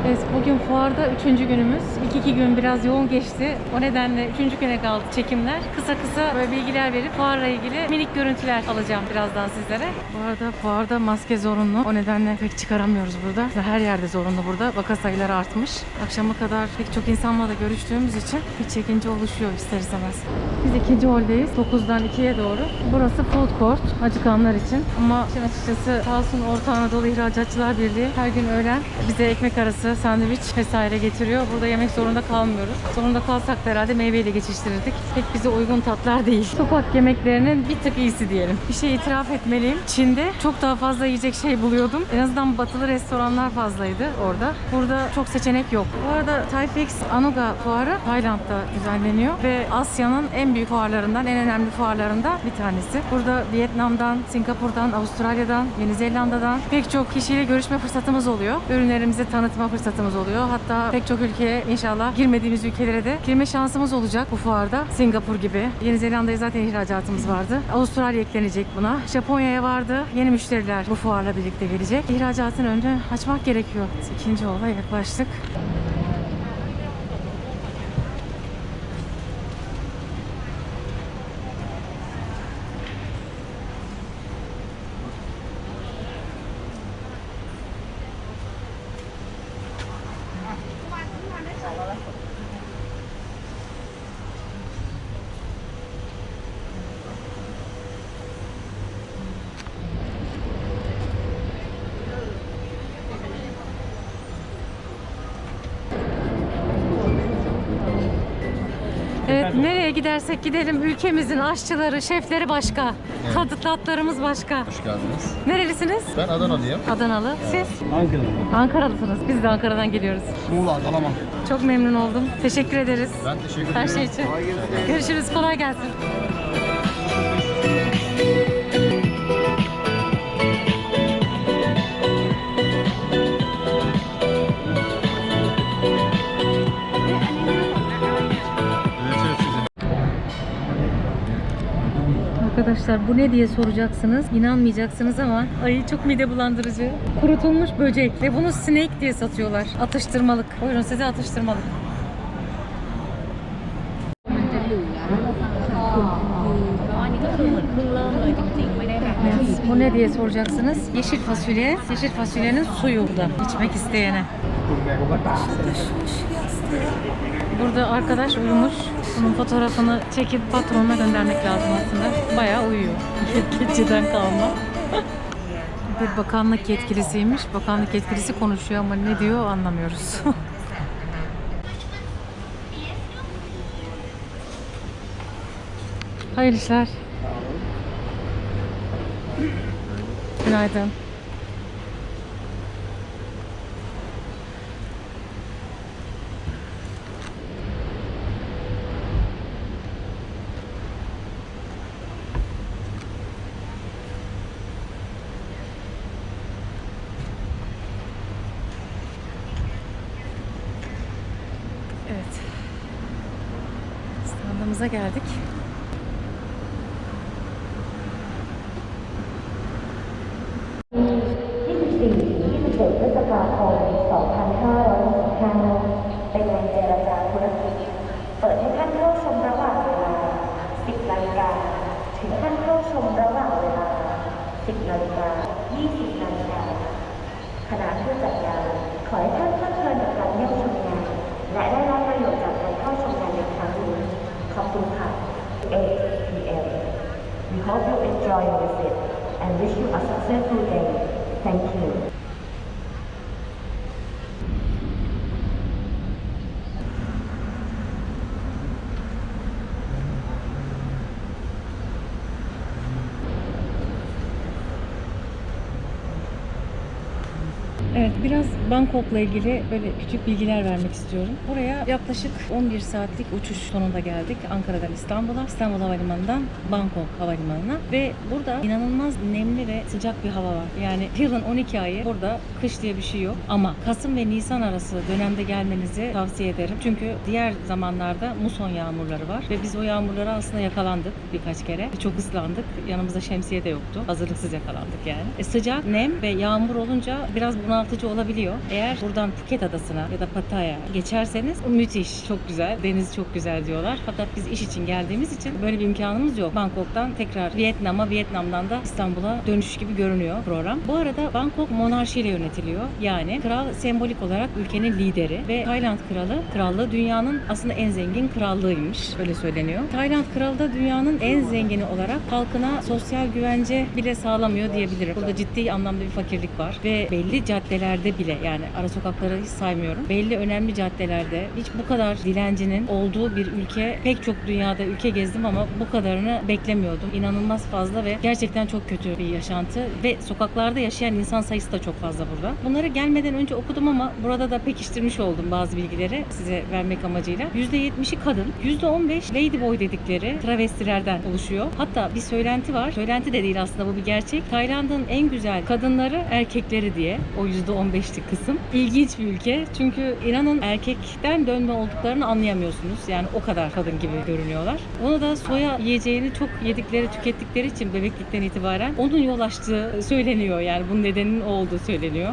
Evet, bugün fuarda 3. günümüz. İlk 2 gün biraz yoğun geçti. O nedenle 3. güne kaldı çekimler. Kısa kısa böyle bilgiler verip fuarla ilgili minik görüntüler alacağım birazdan sizlere. Bu arada fuarda maske zorunlu. O nedenle pek çıkaramıyoruz burada. Her yerde zorunlu burada. Vaka sayıları artmış. Akşama kadar pek çok insanla da görüştüğümüz için bir çekince oluşuyor ister istemez. Biz 2. holdeyiz. 9'dan 2'ye doğru. Burası food court. Acıkanlar için. Ama işin açıkçası sağ olsun Orta Anadolu İhracatçılar Birliği her gün öğlen bize ekmek arası, sandviç vesaire getiriyor. Burada yemek zorunda kalmıyoruz. Zorunda kalsak da herhalde meyveyle geçiştirirdik. Pek bize uygun tatlar değil. Sokak yemeklerinin bir tık iyisi diyelim. Bir şey itiraf etmeliyim. Çin'de çok daha fazla yiyecek şey buluyordum. En azından batılı restoranlar fazlaydı orada. Burada çok seçenek yok. Bu arada Taipei Anuga fuarı Tayland'da düzenleniyor ve Asya'nın en büyük fuarlarından, en önemli fuarlarından bir tanesi. Burada Vietnam'dan, Singapur'dan, Avustralya'dan, Yeni Zelanda'dan pek çok kişiyle görüşme fırsatımız oluyor. Ürünlerimizi tanıtma fırsatımız oluyor. Hatta pek çok ülkeye inşallah girmediğimiz ülkelere de girme şansımız olacak bu fuarda. Singapur gibi. Yeni Zelanda'ya zaten ihracatımız vardı. Avustralya eklenecek buna. Japonya'ya vardı. Yeni müşteriler bu fuarla birlikte gelecek. İhracatın önünü açmak gerekiyor. 2. olaya yaklaştık. Evet, nereye gidersek gidelim ülkemizin aşçıları, şefleri başka. Evet. Tatlarımız başka. Hoş geldiniz. Nerelisiniz? Ben Adanalıyım. Adanalı. Siz? Ankara. Ankaralısınız. Biz de Ankara'dan geliyoruz. Muğla, Dalaman. Çok memnun oldum. Teşekkür ederiz. Ben teşekkür ederim. Her şey için. Görüşürüz. Kolay gelsin. Arkadaşlar bu ne diye soracaksınız. İnanmayacaksınız ama ay çok mide bulandırıcı. Kurutulmuş böcek ve bunu snake diye satıyorlar. Atıştırmalık. Buyurun size atıştırmalık. Evet, bu ne diye soracaksınız. Yeşil fasulye. Yeşil fasulyenin suyu da içmek isteyene. Burada arkadaş uyumuş. Bunun fotoğrafını çekip patronuna göndermek lazım aslında. Bayağı uyuyor. Keçiden kalma. Bir bakanlık yetkilisiymiş. Bakanlık yetkilisi konuşuyor ama ne diyor anlamıyoruz. Hayırlı işler. Günaydın. Evet. Standımıza geldik. We hope you enjoy your visit and wish you a successful day. Thank you. Evet, biraz Bangkok'la ilgili böyle küçük bilgiler vermek istiyorum. Buraya yaklaşık 11 saatlik uçuş sonunda geldik. Ankara'dan İstanbul'a, İstanbul Havalimanı'ndan Bangkok Havalimanı'na ve burada inanılmaz nemli ve sıcak bir hava var. Yani yılın 12 ayı burada kış diye bir şey yok ama Kasım ve Nisan arası dönemde gelmenizi tavsiye ederim. Çünkü diğer zamanlarda muson yağmurları var ve biz o yağmurlara aslında yakalandık birkaç kere. Çok ıslandık. Yanımızda şemsiye de yoktu. Hazırlıksız yakalandık yani. Sıcak, nem ve yağmur olunca biraz bunaltıcı bunaltıcı olabiliyor. Eğer buradan Phuket adasına ya da Pattaya geçerseniz müthiş, çok güzel. Deniz çok güzel diyorlar. Fakat biz iş için geldiğimiz için böyle bir imkanımız yok. Bangkok'tan tekrar Vietnam'a, Vietnam'dan da İstanbul'a dönüş gibi görünüyor program. Bu arada Bangkok monarşiyle yönetiliyor. Yani kral sembolik olarak ülkenin lideri ve Tayland krallığı dünyanın aslında en zengin krallığıymış. Öyle söyleniyor. Tayland kralı da dünyanın en zengini olarak halkına sosyal güvence bile sağlamıyor diyebilirim. Burada ciddi anlamda bir fakirlik var ve belli caddelerde bile, yani ara sokakları hiç saymıyorum, belli önemli caddelerde hiç bu kadar dilencinin olduğu bir ülke, pek çok dünyada ülke gezdim ama bu kadarını beklemiyordum. İnanılmaz fazla ve gerçekten çok kötü bir yaşantı ve sokaklarda yaşayan insan sayısı da çok fazla burada. Bunları gelmeden önce okudum ama burada da pekiştirmiş oldum bazı bilgileri size vermek amacıyla. %70'i kadın, %15 ladyboy dedikleri travestilerden oluşuyor. Hatta bir söylenti var. Söylenti de değil aslında, bu bir gerçek. Tayland'ın en güzel kadınları erkekleri diye, o %15'lik kısım. İlginç bir ülke. Çünkü inanın erkekten dönme olduklarını anlayamıyorsunuz. Yani o kadar kadın gibi görünüyorlar. Onu da soya yiyeceğini çok yedikleri, tükettikleri için bebeklikten itibaren onun yol açtığı söyleniyor. Yani bunun nedeninin o olduğu söyleniyor.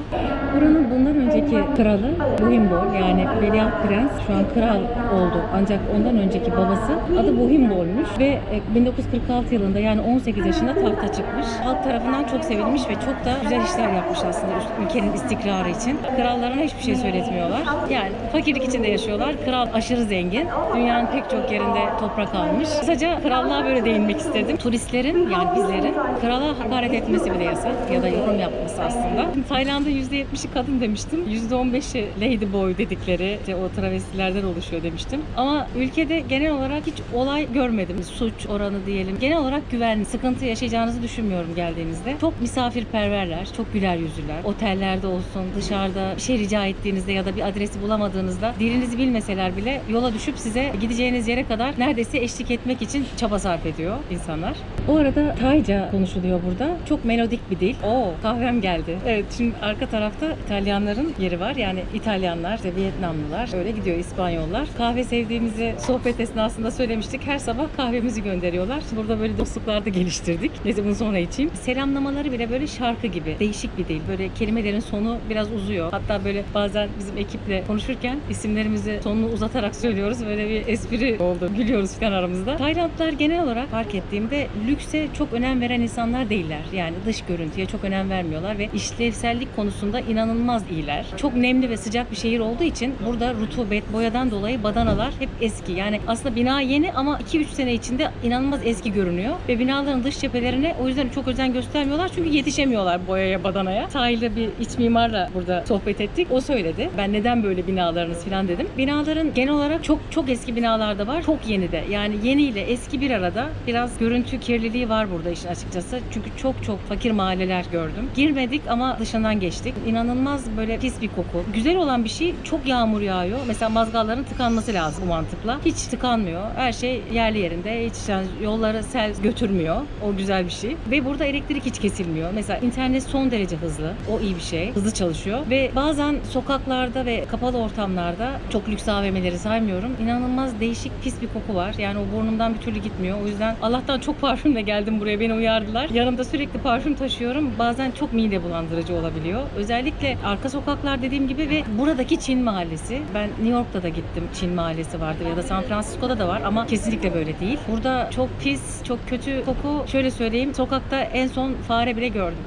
Buranın bundan önceki kralı Bhumibol, yani Veliaht Prens şu an kral oldu. Ancak ondan önceki babası adı Bhumibol ve 1946 yılında, yani 18 yaşında tahta çıkmış. Halk tarafından çok sevilmiş ve çok da güzel işler yapmış aslında ülkenin istikrarı için. Krallarına hiçbir şey söyletmiyorlar. Yani fakirlik içinde yaşıyorlar. Kral aşırı zengin. Dünyanın pek çok yerinde toprak almış. Kısaca krallığa böyle değinmek istedim. Turistlerin, yani bizlerin krala hakaret etmesi bile yasak ya da yorum yapması aslında. Tayland'ın %70'i kadın demiştim. %15'i ladyboy dedikleri işte o travestilerden oluşuyor demiştim. Ama ülkede genel olarak hiç olay görmedim. Suç oranı diyelim. Genel olarak güvenli, sıkıntı yaşayacağınızı düşünmüyorum geldiğinizde. Çok misafirperverler, çok güler yüzlüler. Otellerde olsun, dışarıda bir şey rica ettiğinizde ya da bir adresi bulamadığınızda dilinizi bilmeseler bile yola düşüp size gideceğiniz yere kadar neredeyse eşlik etmek için çaba sarf ediyor insanlar. Bu arada Tayca konuşuluyor burada. Çok melodik bir dil. Kahvem geldi. Evet, şimdi arka tarafta İtalyanların yeri var. Yani İtalyanlar, işte Vietnamlılar, öyle gidiyor, İspanyollar. Kahve sevdiğimizi sohbet esnasında söylemiştik. Her sabah kahvemizi gönderiyorlar. Burada böyle dostluklar da geliştirdik. Neyse, bunu sonra içeyim. Selamlamaları bile böyle şarkı gibi. Değişik bir dil. Böyle kelimelerin sonu biraz uzuyor. Hatta böyle bazen bizim ekiple konuşurken isimlerimizi sonunu uzatarak söylüyoruz. Böyle bir espri oldu. Gülüyoruz falan aramızda. Taylandlılar genel olarak fark ettiğimde lükse çok önem veren insanlar değiller. Yani dış görüntüye çok önem vermiyorlar ve işlevsellik konusunda inanılmaz iyiler. Çok nemli ve sıcak bir şehir olduğu için burada rutubet, boyadan dolayı badanalar hep eski. Yani aslında bina yeni ama 2-3 sene içinde inanılmaz eski görünüyor. Ve binaların dış cephelerine o yüzden çok özen göstermiyorlar. Çünkü yetişemiyorlar boyaya, badanaya. Sahilde bir iç mimarla burada sohbet ettik. O söyledi. Ben neden böyle binalarınız falan dedim. Binaların genel olarak çok eski binalar da var. Çok yeni de. Yani yeni ile eski bir arada. Biraz görüntü kirliliği var burada işin açıkçası. Çünkü çok fakir mahalleler gördüm. Girmedik ama dışından geçtik. İnanılmaz böyle pis bir koku. Güzel olan bir şey, çok yağmur yağıyor. Mesela mazgalların tıkanması lazım bu mantıkla. Hiç tıkanmıyor. Her şey yerli yerinde. Hiç yani yolları sel götürmüyor. O güzel bir şey. Ve burada elektrik hiç kesilmiyor. Mesela internet son derece hızlı. O iyi bir şey. Hızlı çalışıyor. Ve bazen sokaklarda ve kapalı ortamlarda, çok lüks AVM'leri saymıyorum, İnanılmaz değişik pis bir koku var. Yani o burnumdan bir türlü gitmiyor. O yüzden Allah'tan çok parfümle geldim buraya. Beni uyardılar. Yanımda sürekli parfüm taşıyorum. Bazen çok mide bulandırıcı olabiliyor. Özellikle arka sokaklar dediğim gibi ve buradaki Çin mahallesi. Ben New York'ta da gittim. Çin mahallesi vardı ya da San Francisco'da da var ama kesinlikle böyle değil. Burada çok pis, çok kötü koku. Şöyle söyleyeyim, sokakta en son fare bile gördüm.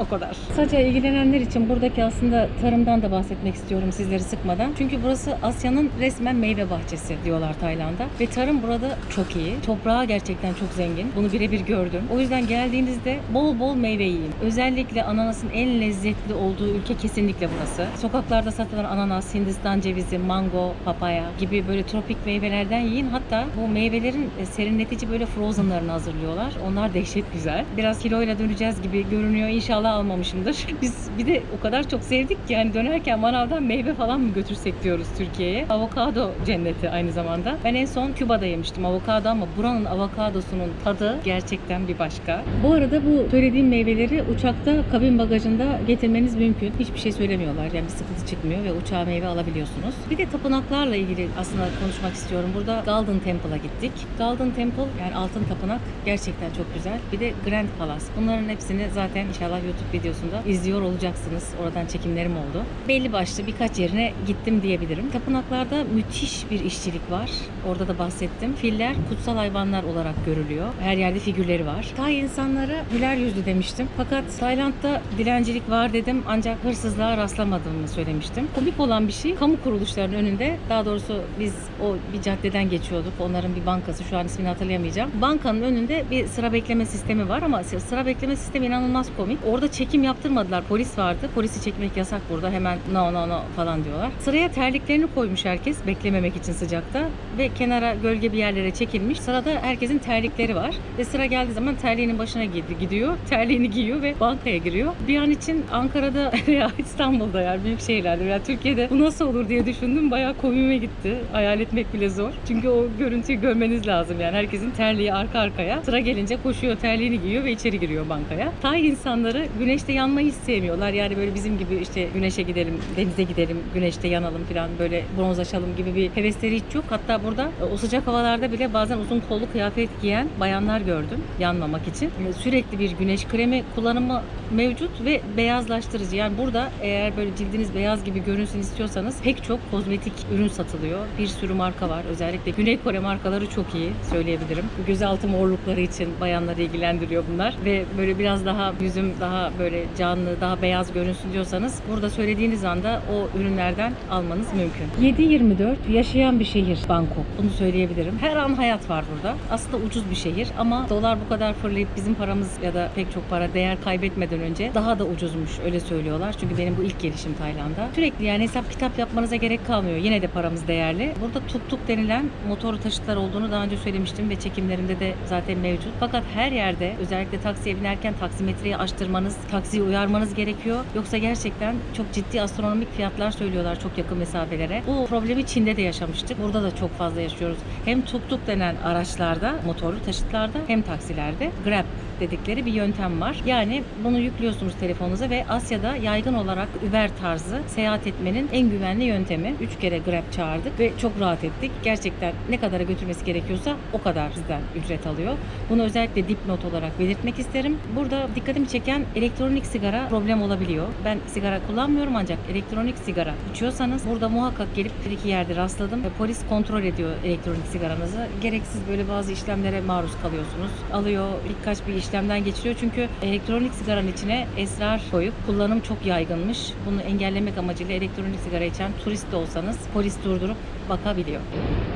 O kadar. Kısaca ilgilenenler için buradaki aslında tarımdan da bahsetmek istiyorum sizleri sıkmadan. Çünkü burası Asya'nın resmen meyve bahçesi diyorlar Tayland'a. Ve tarım burada çok iyi. Toprağı gerçekten çok zengin. Bunu birebir gördüm. O yüzden geldiğinizde bol meyve yiyin. Özellikle ananasın en lezzetli olduğu ülke kesinlikle burası. Sokaklarda satılan ananas, Hindistan cevizi, mango, papaya gibi böyle tropik meyvelerden yiyin. Hatta bu meyvelerin serinletici böyle frozenlarını hazırlıyorlar. Onlar dehşet güzel. Biraz kiloyla döneceğiz gibi görünüyor. İnşallah almamışımdır. Biz bir de o kadar çok sevdik ki yani dönerken manavdan meyve falan mı götürsek diyoruz Türkiye'ye. Avokado cenneti aynı zamanda. Ben en son Küba'da yemiştim avokado ama buranın avokadosunun tadı gerçekten bir başka. Bu arada bu söylediğim meyveleri uçakta kabin bagajında getirmeniz mümkün. Hiçbir şey söylemiyorlar. Yani bir sıkıntı çıkmıyor ve uçağa meyve alabiliyorsunuz. Bir de tapınaklarla ilgili aslında konuşmak istiyorum. Burada Golden Temple'a gittik. Golden Temple yani altın tapınak gerçekten çok güzel. Bir de Grand Palace. Bunların hepsini zaten inşallah YouTube videosunda izliyor olacaksınız. Oradan çekimlerim oldu. Belli başlı birkaç yerine gittim diyebilirim. Tapınaklarda müthiş bir işçilik var. Orada da bahsettim. Filler kutsal hayvanlar olarak görülüyor. Her yerde figürleri var. Tay insanları güler yüzlü demiştim. Fakat Tayland'da dilencilik var dedim ancak hırsızlığa rastlamadığımı söylemiştim. Komik olan bir şey, kamu kuruluşlarının önünde, daha doğrusu biz o bir caddeden geçiyorduk. Onların bir bankası, şu an ismini hatırlayamayacağım. Bankanın önünde bir sıra bekleme sistemi var ama sıra bekleme sistemi inanılmaz komik. Orada çekim yaptırmadılar. Polis vardı. Polisi çekmek yasak burada. Hemen no no no falan diyorlar. Sıraya terliklerini koymuş herkes beklememek için sıcakta ve kenara gölge bir yerlere çekilmiş. Sırada herkesin terlikleri var ve sıra geldiği zaman terliğinin başına gidiyor. Terliğini giyiyor ve bankaya giriyor. Bir an için Ankara'da veya İstanbul'da, yani büyük şehirlerde veya Türkiye'de bu nasıl olur diye düşündüm. Bayağı komiğime gitti. Hayal etmek bile zor. Çünkü o görüntüyü görmeniz lazım. Yani herkesin terliği arka arkaya. Sıra gelince koşuyor, terliğini giyiyor ve içeri giriyor bankaya. Tay insanları güneşte yanmayı hiç sevmiyorlar. Yani böyle bizim gibi işte güneşe gidelim, denize gidelim, güneşte yanalım falan, böyle bronzlaşalım gibi bir hevesleri hiç yok. Hatta burada o sıcak havalarda bile bazen uzun kollu kıyafet giyen bayanlar gördüm yanmamak için. Sürekli bir güneş kremi kullanımı mevcut ve beyazlaştırıcı. Yani burada eğer böyle cildiniz beyaz gibi görünsün istiyorsanız pek çok kozmetik ürün satılıyor. Bir sürü marka var. Özellikle Güney Kore markaları çok iyi söyleyebilirim. Gözaltı morlukları için bayanları ilgilendiriyor bunlar ve böyle biraz daha yüzüm daha böyle canlı, daha beyaz görünsün diyorsanız burada söylediğiniz anda o ürünlerden almanız mümkün. 7/24 yaşayan bir şehir Bangkok. Bunu söyleyebilirim. Her an hayat var burada. Aslında ucuz bir şehir ama dolar bu kadar fırlayıp bizim paramız ya da pek çok para değer kaybetmeden önce daha da ucuzmuş, öyle söylüyorlar. Çünkü benim bu ilk gelişim Tayland'a. Sürekli yani hesap kitap yapmanıza gerek kalmıyor. Yine de paramız değerli. Burada tuk tuk denilen motorlu taşıtlar olduğunu daha önce söylemiştim ve çekimlerimde de zaten mevcut. Fakat her yerde, özellikle taksiye binerken taksimetreyi açtırmanız, taksiyi uyarmanız gerekiyor. Yoksa gerçekten çok ciddi astronomik fiyatlar söylüyorlar çok yakın mesafelere. Bu problemi Çin'de de yaşamıştık. Burada da çok fazla yaşıyoruz. Hem tuk tuk denen araçlarda, motorlu taşıtlarda hem taksilerde Grab dedikleri bir yöntem var. Yani bunu yüklüyorsunuz telefonunuza ve Asya'da yaygın olarak Uber tarzı seyahat etmenin en güvenli yöntemi. 3 kere Grab çağırdık ve çok rahat ettik. Gerçekten ne kadara götürmesi gerekiyorsa o kadar bizden ücret alıyor. Bunu özellikle dipnot olarak belirtmek isterim. Burada dikkatimi çeken elektronik sigara problem olabiliyor. Ben sigara kullanmıyorum ancak elektronik sigara içiyorsanız burada muhakkak gelip bir iki yerde rastladım. Polis kontrol ediyor elektronik sigaranızı. Gereksiz böyle bazı işlemlere maruz kalıyorsunuz. Alıyor, birkaç bir işlemden geçiriyor. Çünkü elektronik sigaranın içine esrar koyup kullanım çok yaygınmış. Bunu engellemek amacıyla elektronik sigara içen turist de olsanız polis durdurup bakabiliyor.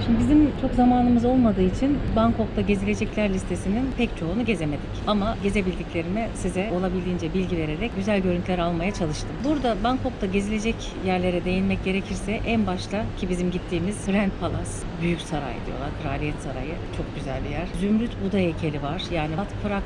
Şimdi bizim çok zamanımız olmadığı için Bangkok'ta gezilecekler listesinin pek çoğunu gezemedik. Ama gezebildiklerimi size olabildiğince bilgi vererek güzel görüntüler almaya çalıştım. Burada Bangkok'ta gezilecek yerlere değinmek gerekirse en başta ki bizim gittiğimiz Grand Palace, Büyük Saray diyorlar, Kraliyet Sarayı. Çok güzel bir yer. Zümrüt Buda heykeli var. Yani Wat Phra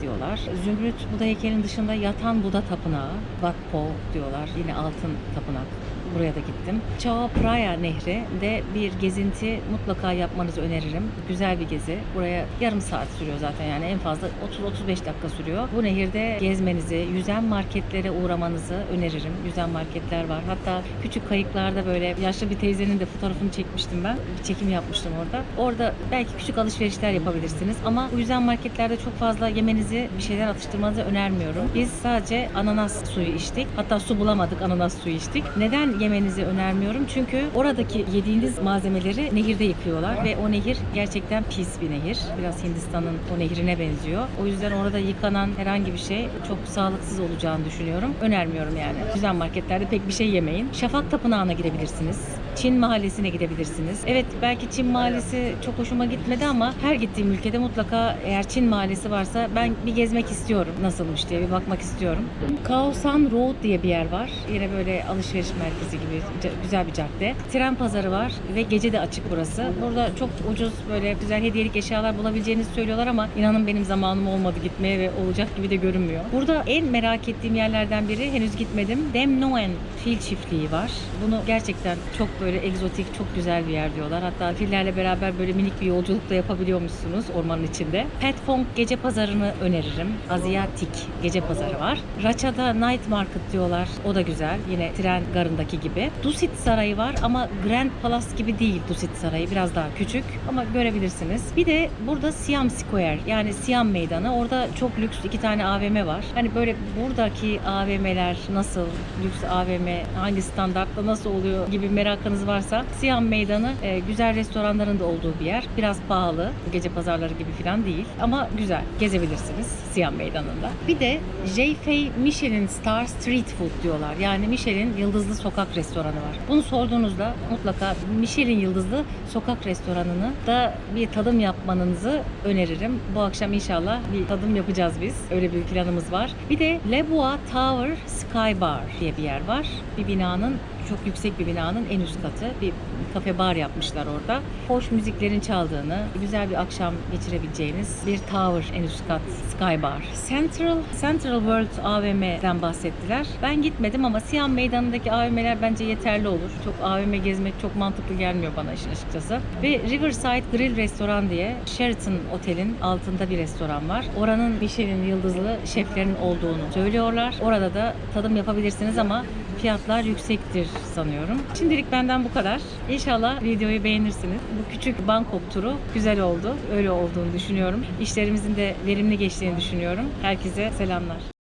diyorlar. Zümrüt Buda heykelinin dışında yatan Buda tapınağı, Wat Po diyorlar. Yine altın tapınak. Buraya da gittim. Chao Phraya Nehri de bir gezinti mutlaka yapmanızı öneririm. Güzel bir gezi. Buraya yarım saat sürüyor zaten, yani en fazla 30-35 dakika sürüyor. Bu nehirde gezmenizi, yüzen marketlere uğramanızı öneririm. Yüzen marketler var. Hatta küçük kayıklarda böyle yaşlı bir teyzenin de fotoğrafını çekmiştim ben. Bir çekim yapmıştım orada. Orada belki küçük alışverişler yapabilirsiniz ama bu yüzen marketlerde çok fazla yemenizi, bir şeyler atıştırmanızı önermiyorum. Biz sadece ananas suyu içtik. Hatta su bulamadık, ananas suyu içtik. Neden yemenizi önermiyorum? Çünkü oradaki yediğiniz malzemeleri nehirde yıkıyorlar ve o nehir gerçekten pis bir nehir. Biraz Hindistan'ın o nehrine benziyor. O yüzden orada yıkanan herhangi bir şey çok sağlıksız olacağını düşünüyorum. Önermiyorum yani. Güzel marketlerde pek bir şey yemeyin. Şafak Tapınağı'na gidebilirsiniz. Çin Mahallesi'ne gidebilirsiniz. Evet, belki Çin Mahallesi çok hoşuma gitmedi ama her gittiğim ülkede mutlaka eğer Çin Mahallesi varsa ben bir gezmek istiyorum. Nasılmış diye bir bakmak istiyorum. Khao San Road diye bir yer var. Yine böyle alışveriş merkezi gibi güzel bir cadde. Tren pazarı var ve gece de açık burası. Burada çok ucuz böyle güzel hediyelik eşyalar bulabileceğinizi söylüyorlar ama inanın benim zamanım olmadı gitmeye ve olacak gibi de görünmüyor. Burada en merak ettiğim yerlerden biri, henüz gitmedim, Dem Noen fil çiftliği var. Bunu gerçekten çok böyle böyle egzotik, çok güzel bir yer diyorlar. Hatta fillerle beraber böyle minik bir yolculuk da yapabiliyormuşsunuz ormanın içinde. Petfong gece pazarını öneririm. Aziyatik gece pazarı var. Racha'da Night Market diyorlar. O da güzel. Yine tren garındaki gibi. Dusit Sarayı var ama Grand Palace gibi değil Dusit Sarayı. Biraz daha küçük ama görebilirsiniz. Bir de burada Siam Square, yani Siam Meydanı. Orada çok lüks 2 tane AVM var. Hani böyle buradaki AVM'ler nasıl, lüks AVM hangi standartta nasıl oluyor gibi merakınız varsa Siam Meydanı güzel restoranların da olduğu bir yer. Biraz pahalı. Gece pazarları gibi falan değil. Ama güzel. Gezebilirsiniz Siam Meydanı'nda. Bir de Jeifei Michelin Star Street Food diyorlar. Yani Michelin yıldızlı sokak restoranı var. Bunu sorduğunuzda mutlaka Michelin yıldızlı sokak restoranını da bir tadım yapmanızı öneririm. Bu akşam inşallah bir tadım yapacağız biz. Öyle bir planımız var. Bir de Le Bois Tower Sky Bar diye bir yer var. Bir binanın, çok yüksek bir binanın en üst katı. Bir kafe bar yapmışlar orada. Hoş müziklerin çaldığını, güzel bir akşam geçirebileceğiniz bir tower, en üst kat Sky Bar. Central World AVM'den bahsettiler. Ben gitmedim ama Siam Meydanı'ndaki AVM'ler bence yeterli olur. Çok AVM gezmek çok mantıklı gelmiyor bana işin açıkçası. Ve Riverside Grill Restoran diye Sheraton Otel'in altında bir restoran var. Oranın Michelin yıldızlı şeflerin olduğunu söylüyorlar. Orada da tadım yapabilirsiniz ama fiyatlar yüksektir sanıyorum. Şimdilik benden bu kadar. İnşallah videoyu beğenirsiniz. Bu küçük Bangkok turu güzel oldu. Öyle olduğunu düşünüyorum. İşlerimizin de verimli geçtiğini düşünüyorum. Herkese selamlar.